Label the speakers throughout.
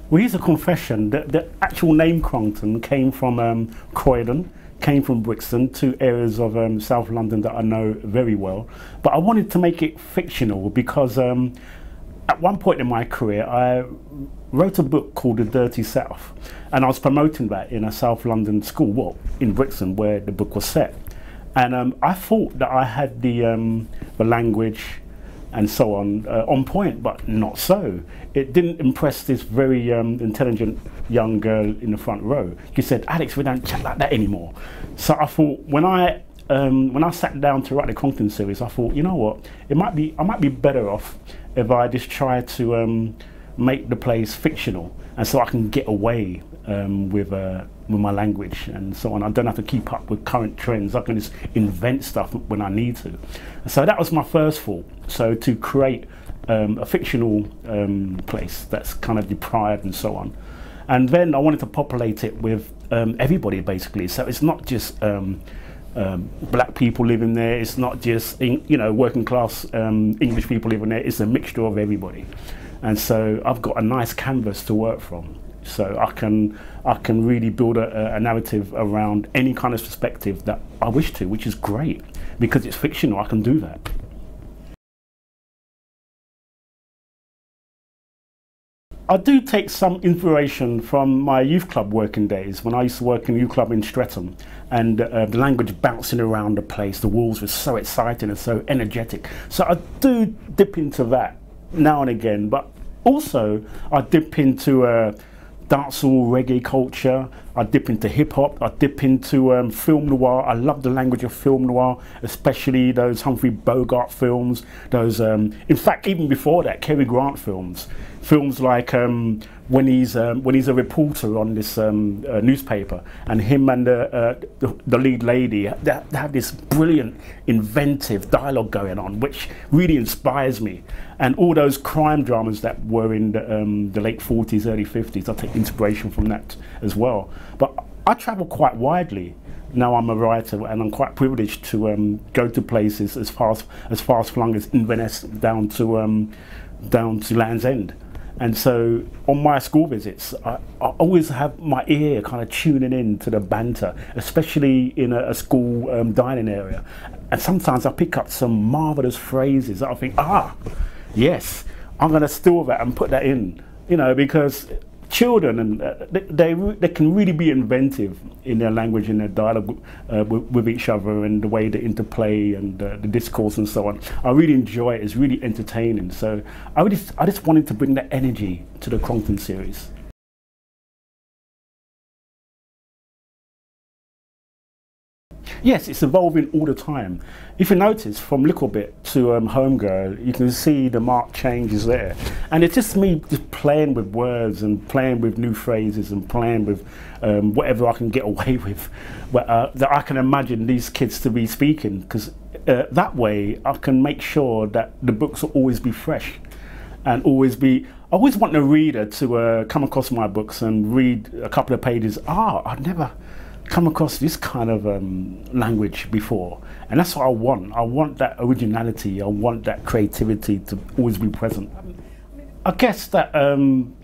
Speaker 1: Well, here's a confession. The actual name Crompton came from Croydon, came from Brixton, two areas of South London that I know very well. But I wanted to make it fictional because at one point in my career, I wrote a book called The Dirty South, and I was promoting that in a South London school, well, in Brixton, where the book was set. And I thought that I had the language and so on point, but not so. It didn't impress this very intelligent young girl in the front row. She said, "Alex, we don't chat like that anymore." So I thought, when I sat down to write the Crompton series, I thought, you know what, I might be better off if I just try to make the place fictional, and so I can get away with my language and so on. I don't have to keep up with current trends. I can just invent stuff when I need to. So that was my first thought. So to create a fictional place that's kind of deprived and so on. And then I wanted to populate it with everybody, basically. So it's not just black people living there. It's not just working class English people living there. It's a mixture of everybody. And so I've got a nice canvas to work from. So I can really build a narrative around any kind of perspective that I wish to, which is great because it's fictional. I can do that. I do take some inspiration from my youth club working days when I used to work in a youth club in Streatham, and the language bouncing around the place. The walls were so exciting and so energetic. So I do dip into that now and again, but also I dip into dancehall reggae culture. I dip into hip hop. I dip into film noir. I love the language of film noir, especially those Humphrey Bogart films. Those, in fact, even before that, Cary Grant films. Films like when he's a reporter on this newspaper, and him and the lead lady, they have this brilliant, inventive dialogue going on, which really inspires me. And all those crime dramas that were in the late 40s, early 50s, I take inspiration from that as well. But I travel quite widely. Now I'm a writer, and I'm quite privileged to go to places as far flung as Inverness down to Land's End. And so on my school visits, I always have my ear kind of tuning in to the banter, especially in a school dining area. And sometimes I pick up some marvelous phrases that I think, yes, I'm going to steal that and put that in, because children, and they can really be inventive in their language and their dialogue with each other, and the way they interplay and the discourse and so on. I really enjoy it. It's really entertaining. So I just wanted to bring that energy to the Crompton series. Yes, it's evolving all the time. If you notice, from Little Bit to Homegirl, you can see the marked changes there. And it's just me just playing with words and playing with new phrases and playing with whatever I can get away with, that I can imagine these kids to be speaking, because that way I can make sure that the books will always be fresh and always be. I always want the reader to come across my books and read a couple of pages. I've never come across this kind of language before, and that's what I want. I want that originality. I want that creativity to always be present. I guess that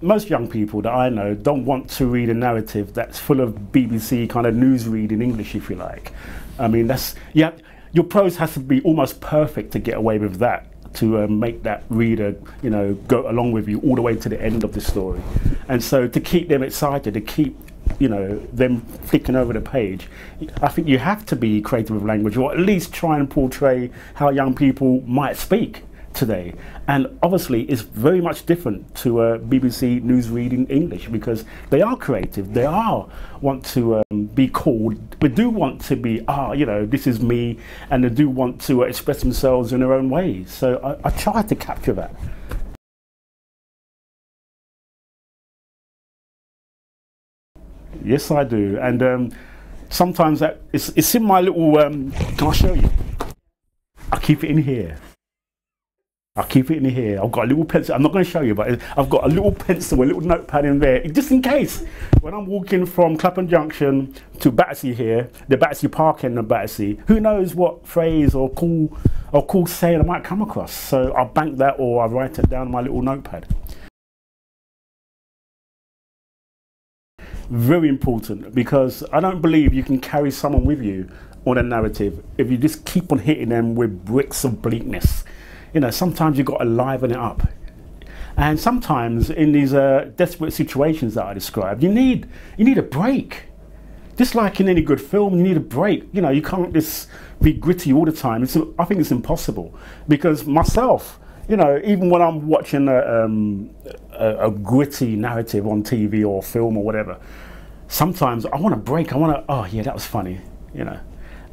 Speaker 1: most young people that I know don't want to read a narrative that's full of BBC kind of newsread in English, if you like. I mean, your prose has to be almost perfect to get away with that, to make that reader, go along with you all the way to the end of the story. And so to keep them excited, to keep them flicking over the page, I think you have to be creative with language, or at least try and portray how young people might speak today. And obviously it's very much different to BBC news reading English, because they are creative, they want to be called, they do want to be, this is me, and they do want to express themselves in their own ways. So I try to capture that. Yes, I do, and sometimes it's in my little. Can I show you? I keep it in here. I keep it in here. I've got a little pencil. I'm not going to show you, but I've got a little pencil, a little notepad in there, just in case. When I'm walking from Clapham Junction to Battersea here, the Battersea Park end of Battersea, who knows what phrase or cool saying I might come across. So I'll bank that, or I'll write it down on my little notepad. Very important, because I don't believe you can carry someone with you on a narrative if you just keep on hitting them with bricks of bleakness. You know, sometimes you've got to liven it up. And sometimes in these desperate situations that I described, you need a break. Just like in any good film, you need a break. You know, you can't just be gritty all the time. I think it's impossible. Because myself, you know, even when I'm watching a gritty narrative on TV or film or whatever, sometimes I want a break. I want to, oh yeah, that was funny, you know.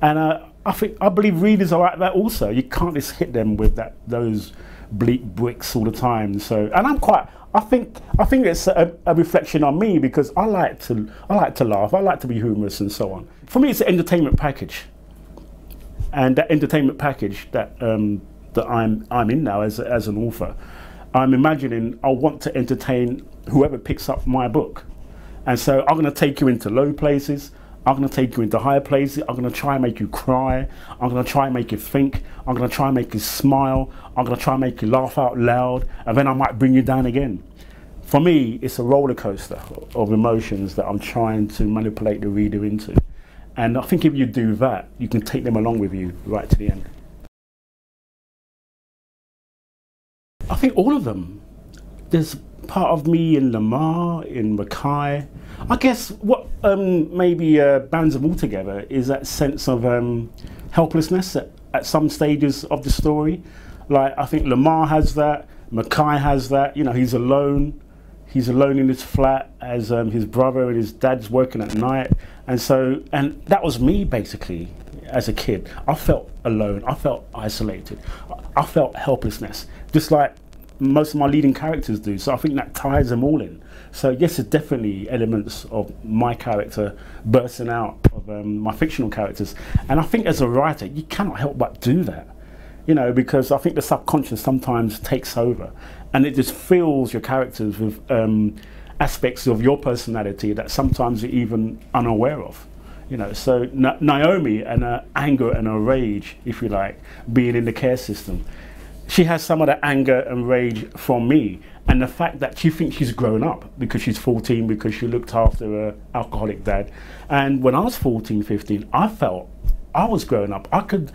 Speaker 1: And I believe readers are like that also. You can't just hit them with those bleak bricks all the time. So, and I think it's a reflection on me, because I like to laugh. I like to be humorous and so on. For me, it's an entertainment package, and that entertainment package that I'm in now as an author, I'm imagining I want to entertain whoever picks up my book, and so I'm going to take you into low places. I'm going to take you into higher places. I'm going to try and make you cry. I'm going to try and make you think. I'm going to try and make you smile. I'm going to try and make you laugh out loud, and then I might bring you down again. For me, it's a roller coaster of emotions that I'm trying to manipulate the reader into. And I think if you do that, you can take them along with you right to the end. I think all of them. There's part of me in Lamar, in Mackay. I guess what maybe bands them all together is that sense of helplessness at some stages of the story. Like, I think Lamar has that, Mackay has that. You know, he's alone. He's alone in his flat as his brother and his dad's working at night. And that was me basically as a kid. I felt alone. I felt isolated. I felt helplessness, just like most of my leading characters do. So I think that ties them all in. So yes, it's definitely elements of my character bursting out of my fictional characters. And I think as a writer, you cannot help but do that. You know, because I think the subconscious sometimes takes over, and it just fills your characters with aspects of your personality that sometimes you're even unaware of. You know, so Naomi and her anger and her rage, if you like, being in the care system, she has some of that anger and rage from me, and the fact that she thinks she's grown up because she's 14, because she looked after her alcoholic dad. And when I was 14, 15, I felt I was growing up. I could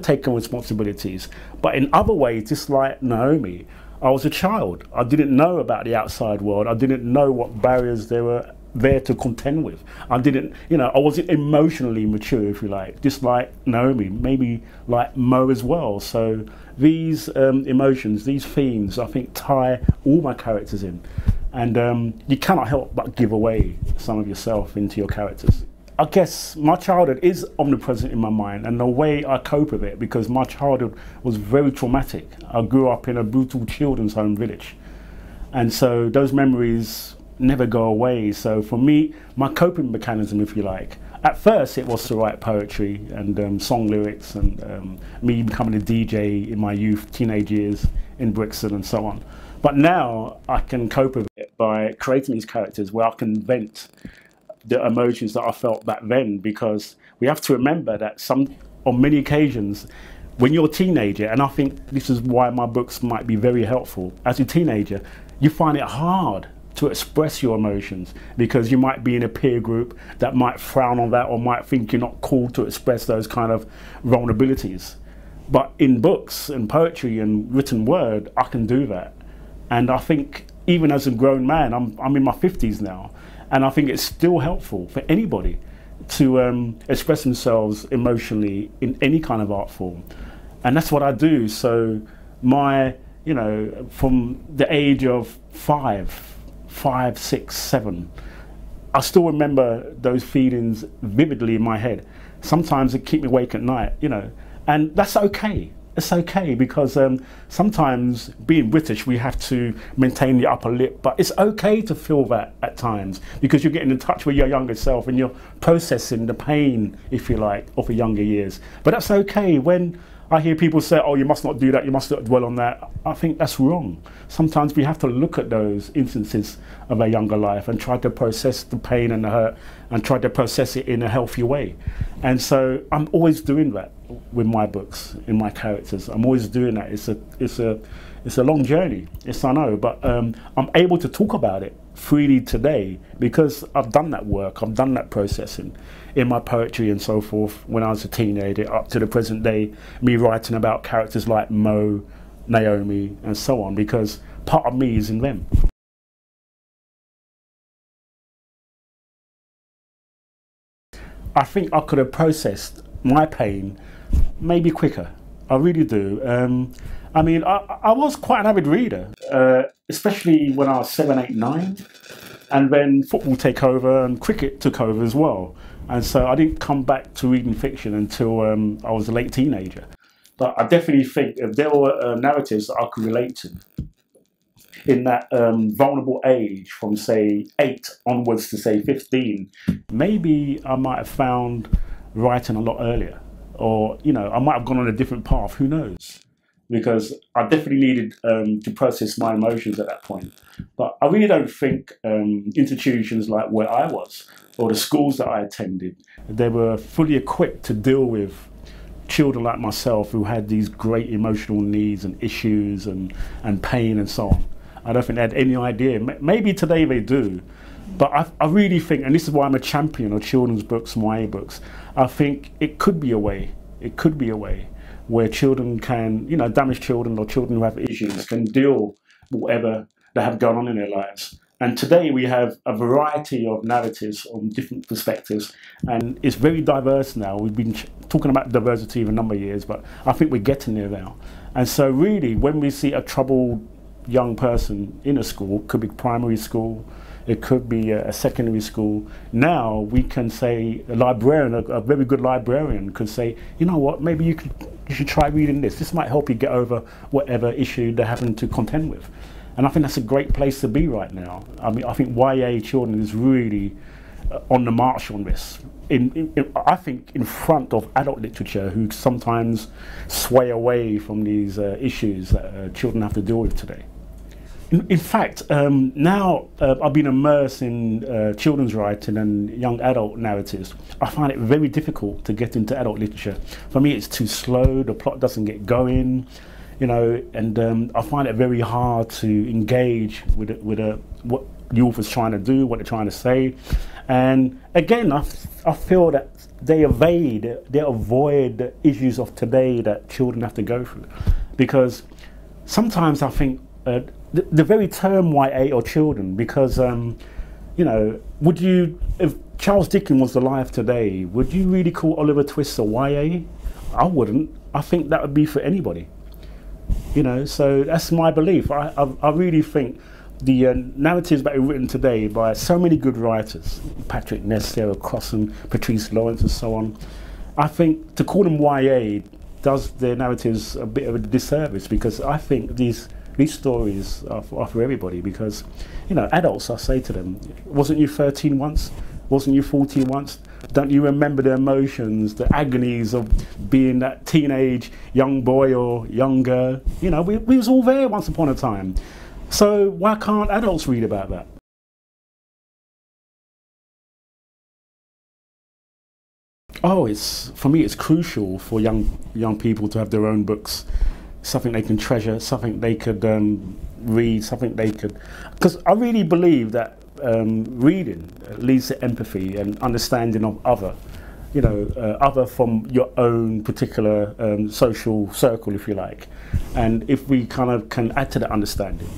Speaker 1: take on responsibilities, but in other ways, just like Naomi, I was a child. I didn't know about the outside world. I didn't know what barriers there were there to contend with. I didn't, you know, I wasn't emotionally mature, if you like, just like Naomi, maybe like Mo as well. So these emotions, these themes, I think tie all my characters in, and you cannot help but give away some of yourself into your characters. I guess my childhood is omnipresent in my mind, and the way I cope with it, because my childhood was very traumatic. I grew up in a brutal children's home village, and so those memories never go away. So for me, my coping mechanism, if you like, at first it was to write poetry and song lyrics, and me becoming a DJ in my youth, teenage years in Brixton and so on. But now I can cope with it by creating these characters where I can vent the emotions that I felt back then, because we have to remember that on many occasions, when you're a teenager, and I think this is why my books might be very helpful, as a teenager, you find it hard to express your emotions, because you might be in a peer group that might frown on that or might think you're not cool to express those kind of vulnerabilities. But in books and poetry and written word, I can do that. And I think even as a grown man, I'm in my 50s now, and I think it's still helpful for anybody to express themselves emotionally in any kind of art form. And that's what I do. So you know, from the age of 5, 6, 7, I still remember those feelings vividly in my head. Sometimes it keep me awake at night, you know, and that's okay. It's okay, because sometimes being British, we have to maintain the upper lip, but it's okay to feel that at times, because you're getting in touch with your younger self and you're processing the pain, if you like, of the younger years. But that's okay. When I hear people say, oh, you must not do that, you must not dwell on that, I think that's wrong. Sometimes we have to look at those instances of our younger life and try to process the pain and the hurt and try to process it in a healthy way. And so I'm always doing that with my books, in my characters. I'm always doing that. It's a long journey, yes, I know, but I'm able to talk about it freely today because I've done that work, I've done that processing in my poetry and so forth when I was a teenager up to the present day, me writing about characters like Mo, Naomi and so on, because part of me is in them. I think I could have processed my pain maybe quicker. I really do. I mean, I was quite an avid reader, especially when I was 7, 8, 9, and then football took over and cricket took over as well. And so I didn't come back to reading fiction until I was a late teenager. But I definitely think if there were narratives that I could relate to in that vulnerable age from say 8 onwards to say 15, maybe I might have found writing a lot earlier, or you know, I might have gone on a different path, who knows, because I definitely needed to process my emotions at that point. But I really don't think institutions like where I was or the schools that I attended, they were fully equipped to deal with children like myself who had these great emotional needs and issues and pain and so on. I don't think they had any idea. Maybe today they do, but I really think, and this is why I'm a champion of children's books, YA books, I think it could be a way, where children can, you know, damaged children or children who have issues can deal with whatever they have going on in their lives. And today we have a variety of narratives on different perspectives, and it's very diverse now. We've been talking about diversity for a number of years, but I think we're getting there now. And so really, when we see a troubled young person in a school, could be primary school, it could be a secondary school, now we can say a librarian, a very good librarian could say, you know what, maybe you should try reading this. This might help you get over whatever issue they're having to contend with. And I think that's a great place to be right now. I mean, I think YA children is really on the march on this. I think in front of adult literature, who sometimes sway away from these issues that children have to deal with today. In fact, now I've been immersed in children's writing and young adult narratives. I find it very difficult to get into adult literature. For me, it's too slow, the plot doesn't get going, you know, and I find it very hard to engage with what the author's trying to do, what they're trying to say. And again, I feel that they avoid the issues of today that children have to go through. Because sometimes I think the very term YA or children, because you know, would you, if Charles Dickens was alive today, would you really call Oliver Twist a YA? I wouldn't. I think that would be for anybody. You know, so that's my belief. I really think the narratives that are written today by so many good writers, Patrick Ness, Sarah Crossan, Patrice Lawrence and so on, I think to call them YA does their narratives a bit of a disservice, because I think these stories are for everybody. Because, you know, adults, I say to them, wasn't you 13 once? Wasn't you 14 once? Don't you remember the emotions, the agonies of being that teenage young boy or young girl? You know, we was all there once upon a time. So why can't adults read about that? Oh, for me, it's crucial for young people to have their own books, something they can treasure, something they could read, something they could, because I really believe that reading leads to empathy and understanding of other, you know, other from your own particular social circle, if you like. And if we kind of can add to that understanding,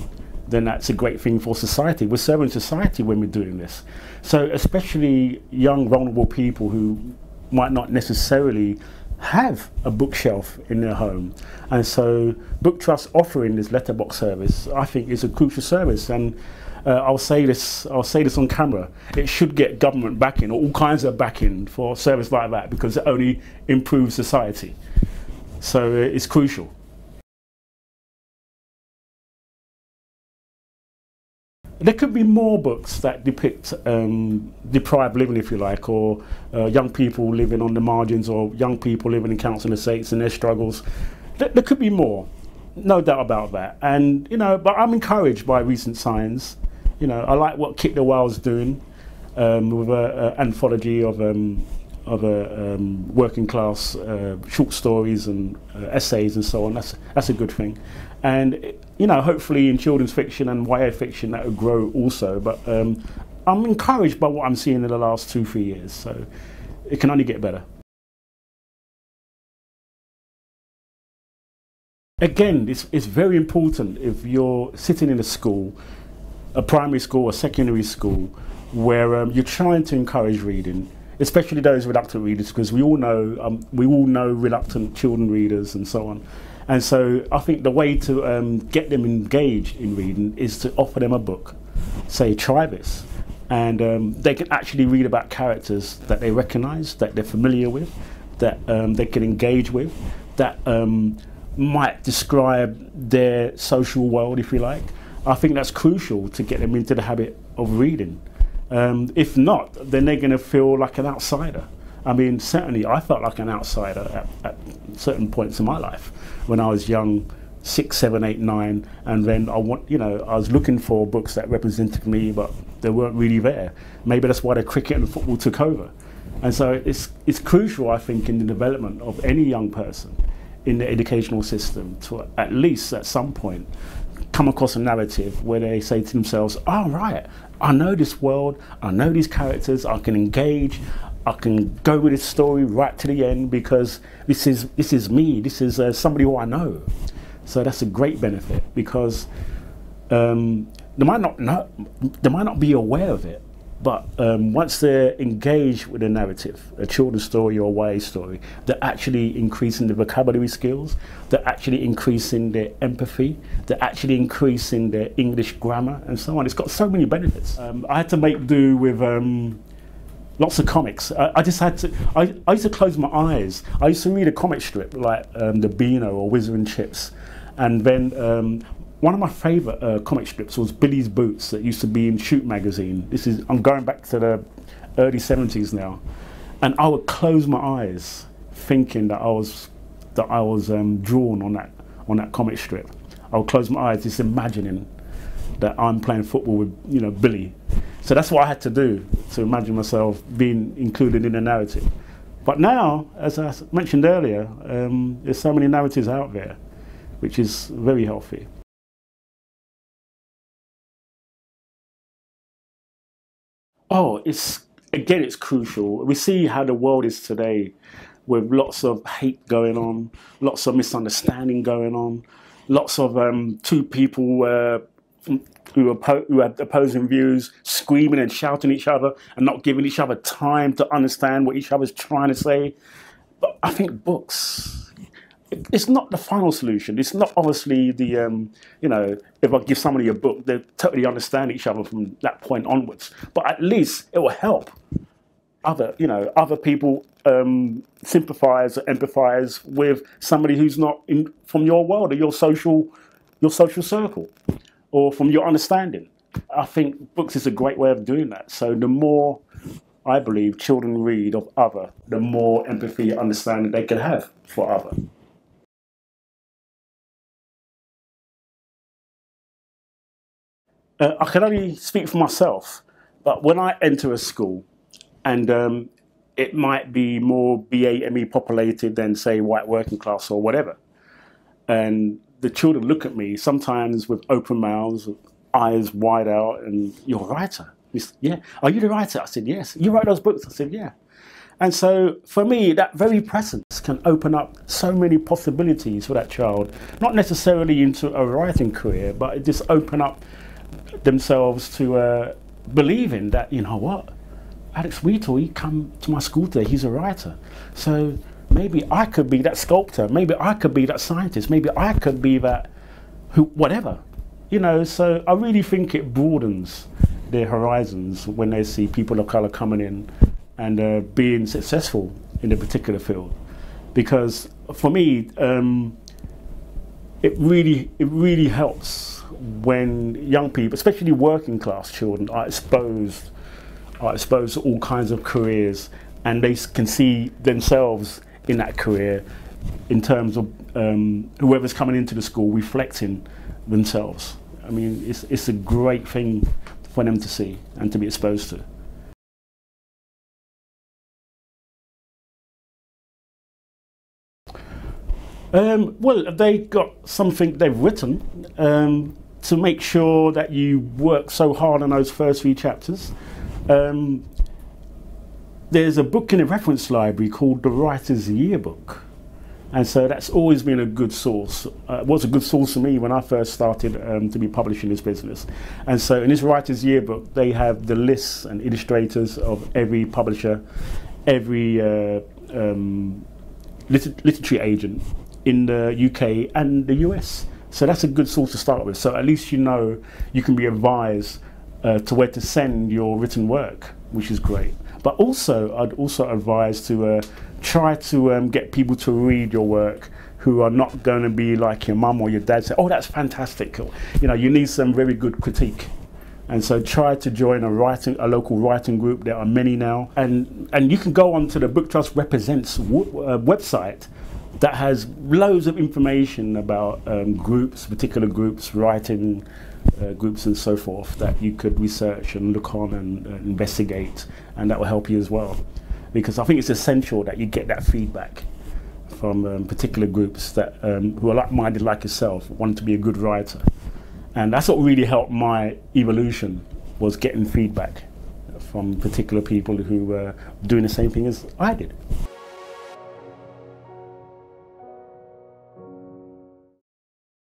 Speaker 1: then that's a great thing for society. We're serving society when we're doing this. So especially young, vulnerable people who might not necessarily have a bookshelf in their home. And so Book Trust offering this letterbox service, I think, is a crucial service. And I'll say this on camera, it should get government backing, or all kinds of backing for a service like that, because it only improves society. So it's crucial. There could be more books that depict deprived living, if you like, or young people living on the margins, or young people living in council estates and their struggles. There could be more, no doubt about that. And, you know, but I'm encouraged by recent signs. You know, I like what Kit the Wild's doing with an anthology of working class short stories and essays and so on. That's a good thing. And hopefully in children's fiction and YA fiction that will grow also. But I'm encouraged by what I'm seeing in the last 2-3 years, so it can only get better. Again, it's very important if you're sitting in a school, a primary school or secondary school, where you're trying to encourage reading, especially those reluctant readers, because we all know reluctant children readers and so on. And so I think the way to get them engaged in reading is to offer them a book, say try this, and they can actually read about characters that they recognise, that they're familiar with, that they can engage with, that might describe their social world, if you like. I think that's crucial to get them into the habit of reading. If not, then they're going to feel like an outsider. I mean, certainly I felt like an outsider at certain points in my life when I was young, 6, 7, 8, 9, and then I was looking for books that represented me, but they weren't really there. Maybe that's why the cricket and football took over. And so it's crucial, I think, in the development of any young person in the educational system to at least at some point come across a narrative where they say to themselves, oh right, I know this world, I know these characters, I can engage, I can go with this story right to the end because this is me, this is somebody who I know. So that's a great benefit because they might not be aware of it, but once they're engaged with a narrative, a children's story or a YA story, they're actually increasing their vocabulary skills, they're actually increasing their empathy, they're actually increasing their English grammar and so on. It's got so many benefits. I had to make do with lots of comics. I used to close my eyes. I used to read a comic strip like the Beano or Whizzer and Chips, and then one of my favourite comic strips was Billy's Boots that used to be in Shoot magazine. I'm going back to the early 70s now, and I would close my eyes thinking that I was drawn on that comic strip. I would close my eyes just imagining that I'm playing football with Billy. So that's what I had to do to imagine myself being included in the narrative. But now, as I mentioned earlier, there's so many narratives out there, which is very healthy. Oh, it's crucial. We see how the world is today with lots of hate going on, lots of misunderstanding going on, lots of two people who had opposing views screaming and shouting at each other and not giving each other time to understand what each other's trying to say. But I think books, it's not the final solution. It's not obviously the, if I give somebody a book, they totally understand each other from that point onwards. But at least it will help other people sympathise or empathise with somebody who's not from your world or your social circle or from your understanding. I think books is a great way of doing that. So the more, I believe, children read of other, the more empathy and understanding they can have for other. I can only speak for myself, but when I enter a school, and it might be more BAME populated than, say, white working class or whatever, and the children look at me sometimes with open mouths, eyes wide out, and you're a writer? Yeah. Are you the writer? I said, yes. You write those books? I said, yeah. And so for me, that very presence can open up so many possibilities for that child, not necessarily into a writing career, but it just open up themselves to believing that, you know what, Alex Wheatle, he come to my school today, he's a writer. So maybe I could be that sculptor, maybe I could be that scientist, maybe I could be that whatever. So I really think it broadens their horizons when they see people of colour coming in and being successful in a particular field. Because for me, it really helps when young people, especially working class children, are exposed to all kinds of careers, and they can see themselves in that career in terms of whoever's coming into the school reflecting themselves. I mean, it's a great thing for them to see and to be exposed to. Well, they got something they've written to make sure that you work so hard on those first few chapters. There's a book in the reference library called the Writer's Yearbook. And so that's always been a good source. Was a good source for me when I first started to be publishing this business. And so in this Writer's Yearbook, they have the lists and illustrators of every publisher, every literary agent in the UK and the US. So that's a good source to start with. So at least you know you can be advised to where to send your written work, which is great. But also, I'd also advise to try to get people to read your work who are not going to be like your mum or your dad say, oh, that's fantastic. You know, you need some very good critique. And so try to join a local writing group. There are many now. And you can go onto the Book Trust Represents website that has loads of information about groups, particular groups, writing groups and so forth that you could research and look on and investigate, and that will help you as well. Because I think it's essential that you get that feedback from particular groups that who are like-minded like yourself, want to be a good writer. And that's what really helped my evolution, was getting feedback from particular people who were doing the same thing as I did.